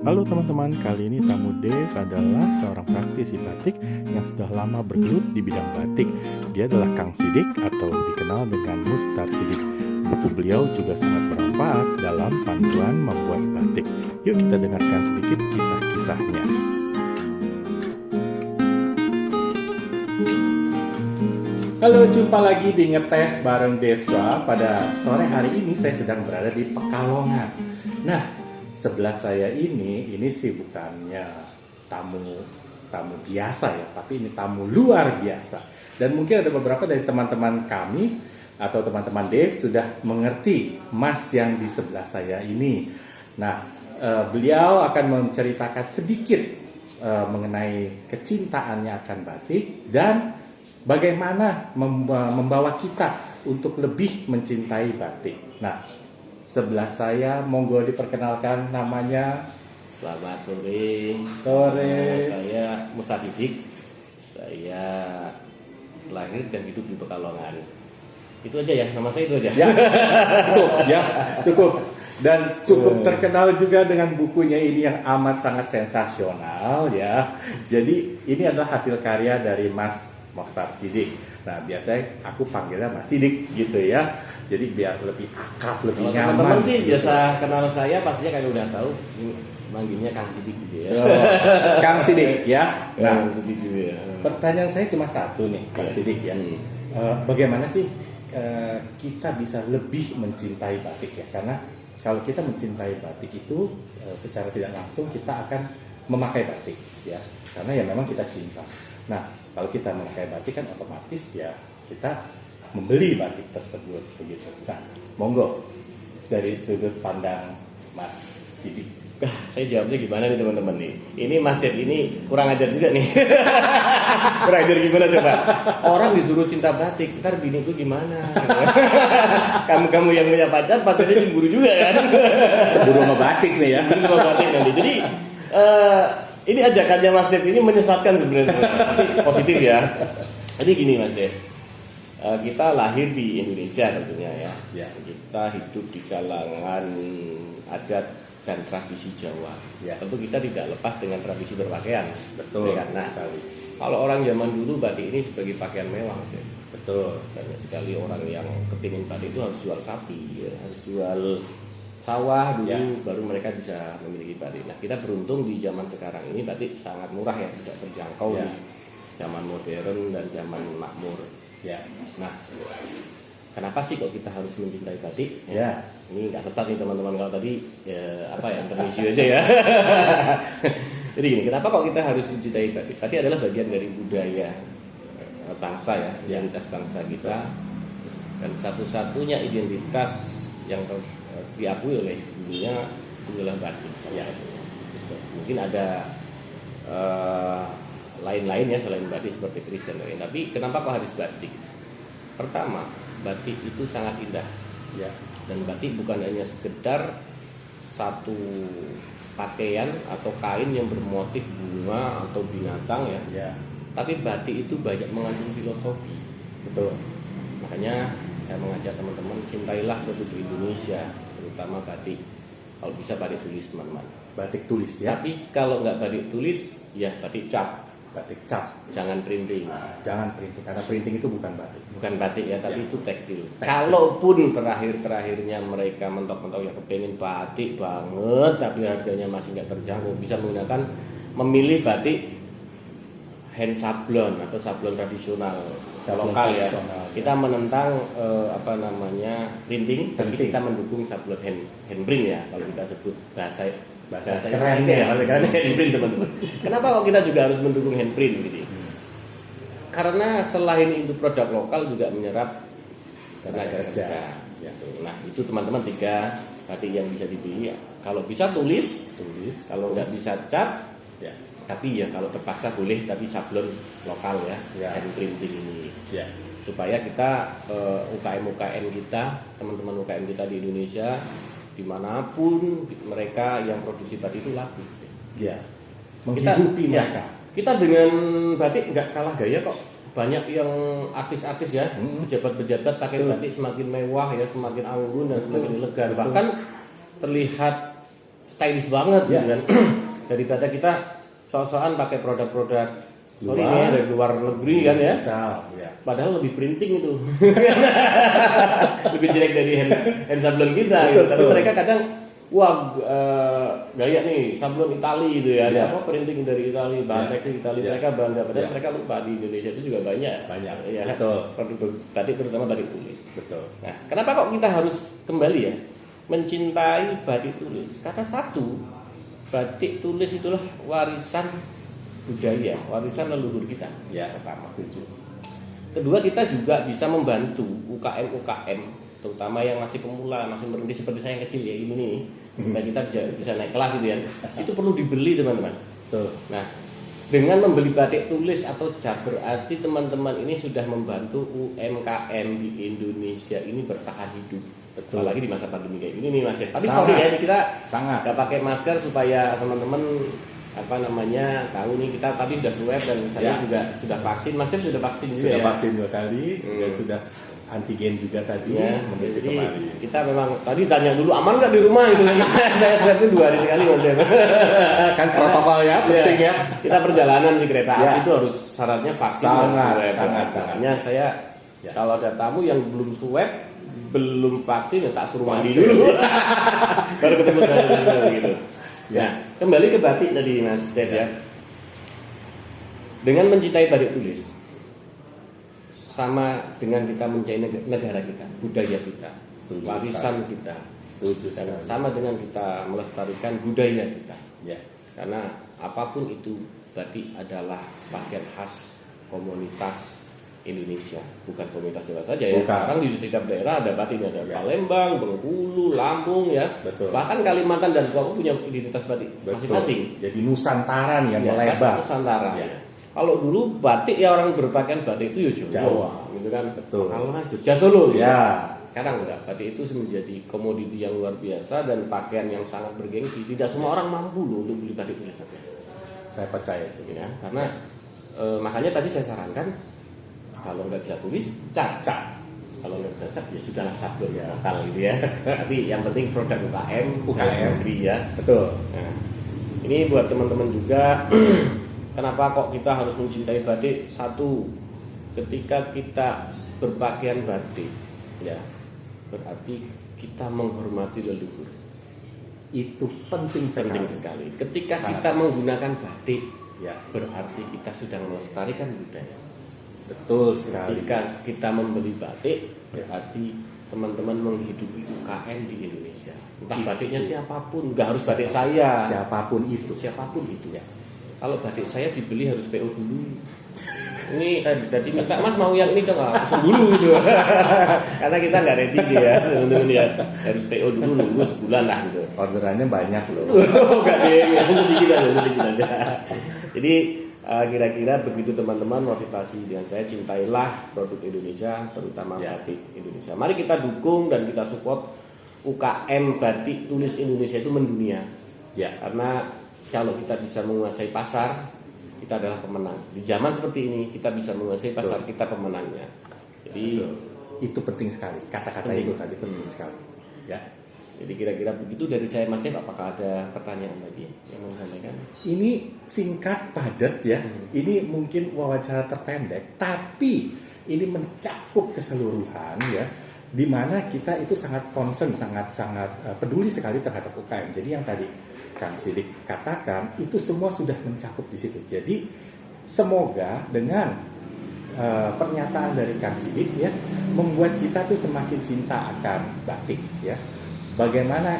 Halo teman-teman, kali ini tamu Dave adalah seorang praktisi batik yang sudah lama bergelut di bidang batik. Dia adalah Kang Sidik atau dikenal dengan Mustar Sidik. Buku beliau juga sangat bermanfaat dalam panduan membuat batik. Yuk kita dengarkan sedikit kisah-kisahnya. Halo, jumpa lagi di Ngeteh bareng Dave Chua. Pada sore hari ini saya sedang berada di Pekalongan. Nah, sebelah saya ini sih bukannya tamu biasa ya, tapi ini tamu luar biasa. Dan mungkin ada beberapa dari teman-teman kami atau teman-teman Dave sudah mengerti Mas yang di sebelah saya ini. Nah, beliau akan menceritakan sedikit mengenai kecintaannya akan batik dan bagaimana membawa kita untuk lebih mencintai batik. Nah, sebelah saya, monggo diperkenalkan namanya. Selamat sore. Sore. Saya Mustar Sidik. Saya lahir dan hidup di Pekalongan. Itu aja ya, nama saya itu aja. Cukup. Dan cukup terkenal juga dengan bukunya ini yang amat sangat sensasional ya. Jadi ini adalah hasil karya dari Mas Mustar Sidik. Nah, biasanya aku panggilnya Mas Sidik gitu ya. Jadi biar lebih akrab, lebih nyaman. Teman-teman sih gitu. biasa kenal saya pastinya kalau udah tahu manggilnya Kang Sidik gitu ya. Kang Sidik ya. Nah, Sidik juga ya. pertanyaan saya cuma satu nih, Kang Sidik ya. Bagaimana sih kita bisa lebih mencintai batik ya? Karena kalau kita mencintai batik itu secara tidak langsung kita akan memakai batik ya. Karena ya memang kita cinta. Nah, kalau kita memakai batik kan otomatis ya kita membeli batik tersebut begitu. Nah, monggo dari sudut pandang Mas Sidik. Saya jawabnya gimana nih teman-teman nih? Ini Mas Dep ini kurang ajar juga nih. Kurang ajar gimana coba? Orang disuruh cinta batik, ntar bini itu gimana? Kamu yang punya pacarnya cemburu juga kan? Cemburu sama batik nih ya. Cemburu sama batik nanti. Jadi ini ajakannya Mas Dep ini menyesatkan sebenarnya, tapi positif ya. Jadi gini Mas Dep, kita lahir di Indonesia tentunya ya. Kita hidup di kalangan adat dan tradisi Jawa. Ya, tentu kita tidak lepas dengan tradisi berpakaian. Betul. Ya, nah, kalau orang zaman dulu batik ini sebagai pakaian mewah, Mas. Betul. Banyak sekali orang yang kepingin batik itu harus jual sapi, ya, harus jual sawah dulu, baru mereka bisa memiliki batik. Nah, kita beruntung di zaman sekarang ini batik sangat murah ya, tidak terjangkau di zaman modern dan zaman makmur. Ya. Nah, kenapa sih kok kita harus mencintai batik? Ya, ini nggak sesat nih teman-teman, kalau tadi intermezzo aja ya. Jadi gini, kenapa kok kita harus mencintai batik? Batik adalah bagian dari budaya bangsa ya, identitas bangsa kita, dan satu-satunya identitas yang diakui oleh dunia adalah batik. Ya. Mungkin ada lain-lain ya selain batik seperti keris dan lain. Tapi kenapa kok harus batik? Pertama, batik itu sangat indah. Ya. Dan batik bukan hanya sekedar satu pakaian atau kain yang bermotif bunga atau binatang ya. Tapi batik itu banyak mengandung filosofi. Betul. Makanya saya mengajak teman-teman, cintailah produk Indonesia, terutama batik. Kalau bisa batik tulis teman-teman. Batik tulis ya. Tapi kalau nggak batik tulis, ya batik cap. Batik cap. Jangan printing. Jangan printing, karena printing itu bukan batik. Bukan batik ya, tapi itu tekstil. Kalaupun terakhirnya mereka mentok-mentok yang kepengen batik banget, tapi harganya masih nggak terjangkau, bisa memilih batik hand sablon atau sablon tradisional lokal ya. Kita menentang printing, tapi kita mendukung sablon hand print ya, kalau kita sebut bahasa keren ya, bahasa keren hand print teman-teman. Kenapa kok kita juga harus mendukung hand print gitu? Karena selain itu produk lokal juga menyerap tenaga kerja. Ya. Nah, itu teman-teman 3 batik yang bisa dibeli. Kalau bisa tulis. Kalau nggak bisa cat, ya. Tapi ya kalau terpaksa boleh, tapi sablon lokal ya. Hand printing ini. Ya. Supaya kita UKM kita, teman-teman UKM kita di Indonesia, dimanapun mereka yang produksi batik itu laku. Ya. Menghidupi mereka. Kita dengan batik nggak kalah gaya kok. Banyak yang artis-artis ya, pejabat-pejabat pakai batik semakin mewah ya, semakin anggun dan semakin elegan. Bahkan terlihat stylish banget Ya. gitu kan. Daripada kita sok-sokan pakai produk-produk Luar. dari luar negeri kan ya. Misal, ya. Padahal lebih printing itu. Lebih jelek dari hand sablon kita gitu. Betul, Tapi betul. mereka kadang wah gaya nih sablon Itali gitu ya. Ya. Apa printing dari Itali, bahan Ya. tekstil Itali, Ya. mereka bangga. Padahal Ya. mereka lupa di Indonesia itu juga banyak. Banyak. Ya. Betul. Produk batik terutama batik tulis. Betul. Nah, kenapa kok kita harus kembali ya mencintai batik tulis? Karena satu, batik tulis itulah warisan budaya, warisan leluhur kita. Ya, Pertama. setuju. Kedua, kita juga bisa membantu UKM-UKM, terutama yang masih pemula, masih merintis seperti saya yang kecil ya ini nih, supaya kita bisa naik kelas gitu ya. Itu perlu dibeli teman-teman. Betul. Nah, dengan membeli batik tulis atau cap berarti teman-teman ini sudah membantu UMKM di Indonesia ini bertahan hidup. Betul. Apalagi di masa pandemi kayak ini nih Mas. Tapi Sangat. sorry ya, ini kita Sangat. nggak pakai masker supaya teman-teman tahu nih kita tadi sudah swab dan saya Ya. juga sudah vaksin. Mas Dev sudah vaksin juga Sudah ya? vaksin 2 kali, juga Hmm. sudah antigen juga tadi Ya, menuju jadi kemari. kita memang tadi tanya dulu aman nggak di rumah gitu kan? Saya swab itu 2 hari sekali Mas Dev. Kan protokol ya, penting ya. Kita perjalanan di kereta api Ya. itu harus syaratnya vaksin. Sangat, dan swab. sangat, Makanya saya Ya. kalau ada tamu yang belum swab, belum vaksin ya tak suruh mandi dulu. Baru ketemu dengan gitu. Ya. Nah, kembali ke batik tadi Mas Dev ya. Dengan mencintai batik tulis sama dengan kita mencintai negara kita, budaya kita, Setuju warisan kita. Setuju Dan sekali. sama dengan kita melestarikan budaya kita. Ya. Karena apapun itu batik adalah bagian khas komunitas Indonesia, bukan komunitas Jawa saja ya. Bukan. Sekarang di setiap daerah ada batiknya, ada Ya. Palembang, Bengkulu, Lampung ya. Betul. Bahkan Kalimantan dan Papua punya identitas batik Betul. masing-masing. Jadi Nusantara nih yang Ya, melebar. batik Nusantara. Ya. Kalau dulu batik ya orang berpakaian batik itu ya Jawa, Jawa. gitu kan. Betul. Kalau Jogja Solo gitu. Ya. Sekarang enggak, batik itu menjadi komoditi yang luar biasa dan pakaian yang sangat bergengsi. Tidak semua orang mampu loh untuk beli batik tulis. Saya percaya itu. Ya, karena makanya tadi saya sarankan kalau nggak bisa tulis, cat. Kalau nggak bisa cat ya sudahlah sablon Ya. lokal gitu ya. Tapi yang penting produk UKM, negeri ya. Betul. Nah, ini buat teman-teman juga. Kenapa kok kita harus mencintai batik? Satu, ketika kita berpakaian batik, ya berarti kita menghormati leluhur. Itu penting sekali. Penting sekali. Ketika Sangat. kita menggunakan batik, Ya. berarti kita sedang melestarikan budaya. Betul sekali. Ketika kita membeli batik, Ya. berarti teman-teman menghidupi UKM di Indonesia. Entah Itu. batiknya siapapun, nggak harus batik saya. Siapapun itu. Siapapun itu ya. Kalau batik saya dibeli harus PO dulu. Ini tadi minta Mas mau yang ini dong, langsung dulu gitu. Karena kita nggak ready gitu ya, teman-teman ya. Harus PO dulu nunggu sebulan lah gitu. Orderannya banyak loh. Enggak deh, sedikit aja. Jadi kira-kira begitu teman-teman motivasi dengan saya, cintailah produk Indonesia, terutama Ya. batik Indonesia. Mari kita dukung dan kita support UKM batik tulis Indonesia itu mendunia. Ya. Karena kalau kita bisa menguasai pasar, kita adalah pemenang. Di zaman seperti ini kita bisa menguasai pasar, kita pemenangnya. Jadi Betul. Itu penting sekali. Kata-kata Penting. itu tadi penting sekali. Ya. Jadi kira-kira begitu dari saya Mas Dev. Apakah ada pertanyaan lagi yang mau disampaikan? Ini singkat, padat ya. Ini mungkin wawancara terpendek, tapi ini mencakup keseluruhan ya. Di mana kita itu sangat concern, sangat peduli sekali terhadap UKM. Jadi yang tadi Kang Sidik katakan itu semua sudah mencakup di situ. Jadi semoga dengan pernyataan dari Kang Sidik ya membuat kita tuh semakin cinta akan batik ya. Bagaimana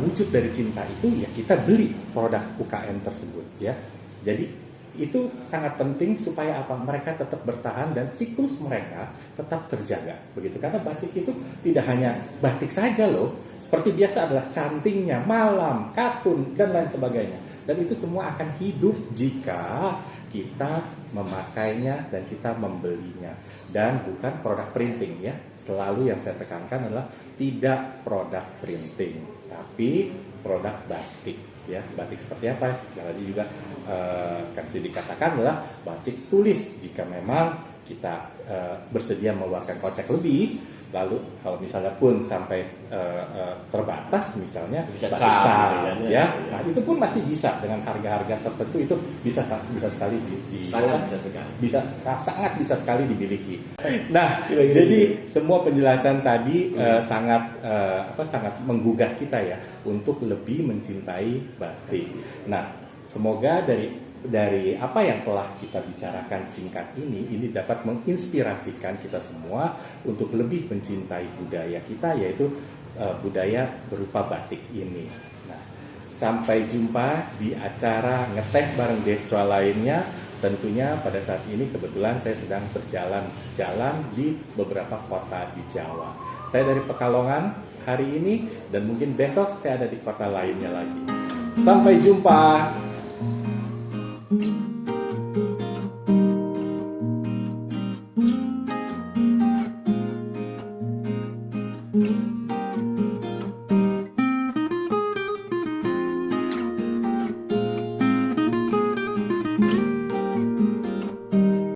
wujud dari cinta itu ya kita beli produk UKM tersebut ya. Jadi itu sangat penting supaya apa? Mereka tetap bertahan dan siklus mereka tetap terjaga. Begitu karena batik itu tidak hanya batik saja loh. Seperti biasa adalah cantingnya, malam, katun dan lain sebagainya. Dan itu semua akan hidup jika kita memakainya dan kita membelinya. Dan bukan produk printing ya. Selalu yang saya tekankan adalah tidak produk printing, tapi produk batik. Ya, batik seperti apa? Tadi juga Kang Sidik katakan adalah batik tulis. Jika memang kita bersedia mengeluarkan kocek lebih, Lalu kalau misalnya pun sampai terbatas misalnya Bisa batik cat, cat, gitu ya. ya. Nah, itu pun masih bisa dengan harga-harga tertentu, itu bisa sekali Sangat bisa sekali. sangat bisa sekali dimiliki. Nah, Kira-kira jadi semua penjelasan tadi sangat menggugah kita ya untuk lebih mencintai batik. Nah, semoga dari apa yang telah kita bicarakan singkat ini dapat menginspirasikan kita semua untuk lebih mencintai budaya kita, yaitu budaya berupa batik ini. Nah, sampai jumpa di acara ngeteh bareng Dev Chua lainnya. Tentunya pada saat ini kebetulan saya sedang berjalan-jalan di beberapa kota di Jawa. Saya dari Pekalongan hari ini dan mungkin besok saya ada di kota lainnya lagi. Sampai jumpa.